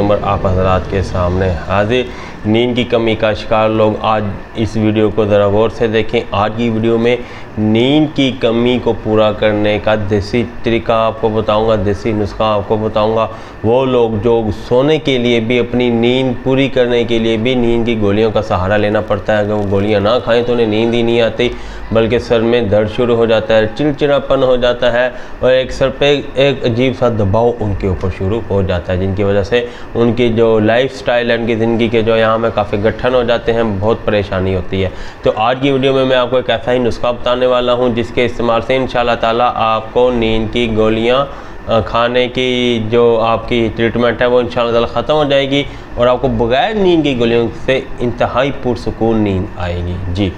Number आप हज़रात के सामने हाजिर। नींद की कमी का शिकार लोग आज इस वीडियो को ज़रा गौर से देखें। आज की वीडियो में नींद की कमी को पूरा करने का देसी तरीका आपको बताऊंगा, देसी नुस्खा आपको बताऊंगा। वो लोग जो सोने के लिए भी, अपनी नींद पूरी करने के लिए भी नींद की गोलियों का सहारा लेना पड़ता है। अगर वो गोलियां ना खाएं तो उन्हें नींद ही नहीं आती, बल्कि सर में दर्द शुरू हो जाता है, चिड़चिड़ापन हो जाता है और एक सर पे एक अजीब सा दबाव उनके ऊपर शुरू हो जाता है, जिनकी वजह से उनकी जो लाइफ स्टाइल है, उनकी ज़िंदगी के जो यहाँ में काफ़ी गठन हो जाते हैं, बहुत परेशानी होती है। तो आज की वीडियो में मैं आपको एक ऐसा ही नुस्खा बताने वाला हूँ जिसके इस्तेमाल से इंशाल्लाह ताला आपको नींद की गोलियाँ खाने की जो आपकी ट्रीटमेंट है वो इंशाल्लाह ताला ख़त्म हो जाएगी और आपको बगैर नींद की गोलियों से इंतहाई पुरसुकून नींद आएगी। जी,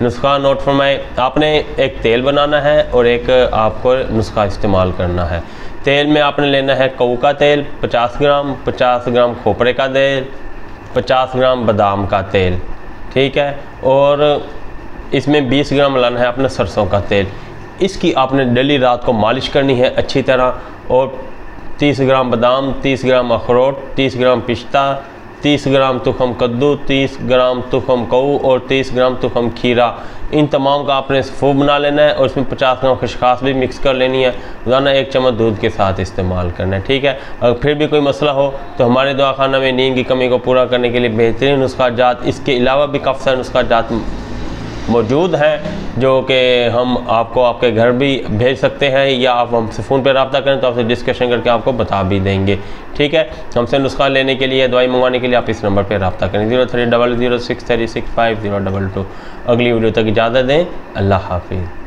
नुस्खा नोट फरमाएं। आपने एक तेल बनाना है और एक आपको नुस्खा इस्तेमाल करना है। तेल में आपने लेना है कऊ का तेल 50 ग्राम, 50 ग्राम खोपरे का तेल, 50 ग्राम बादाम का तेल, ठीक है। और इसमें 20 ग्राम लाना है अपने सरसों का तेल। इसकी आपने डेली रात को मालिश करनी है अच्छी तरह। और 30 ग्राम बादाम, 30 ग्राम अखरोट, 30 ग्राम पिस्ता, 30 ग्राम तुखम कद्दू, 30 ग्राम तुखम कऊ और 30 ग्राम तुखम खीरा, इन तमाम का आपने फूब बना लेना है और इसमें 50 ग्राम खसखस भी मिक्स कर लेनी है। रोज़ाना 1 चम्मच दूध के साथ इस्तेमाल करना है, ठीक है। अगर फिर भी कोई मसला हो तो हमारे दवाखाना में नींद की कमी को पूरा करने के लिए बेहतरीन नुस्खा जात, इसके अलावा भी काफ़ी सारे नुस्खा जात मौजूद हैं जो कि हम आपको आपके घर भी भेज सकते हैं, या आप हमसे फ़ोन पर रब्ता करें तो आपसे डिस्कशन करके आपको बता भी देंगे, ठीक है। हमसे नुस्खा लेने के लिए, दवाई मंगवाने के लिए आप इस नंबर पर रब्ता करें 03006365 022। अगली वीडियो तक इजाज़त दें। अल्लाह हाफिज़।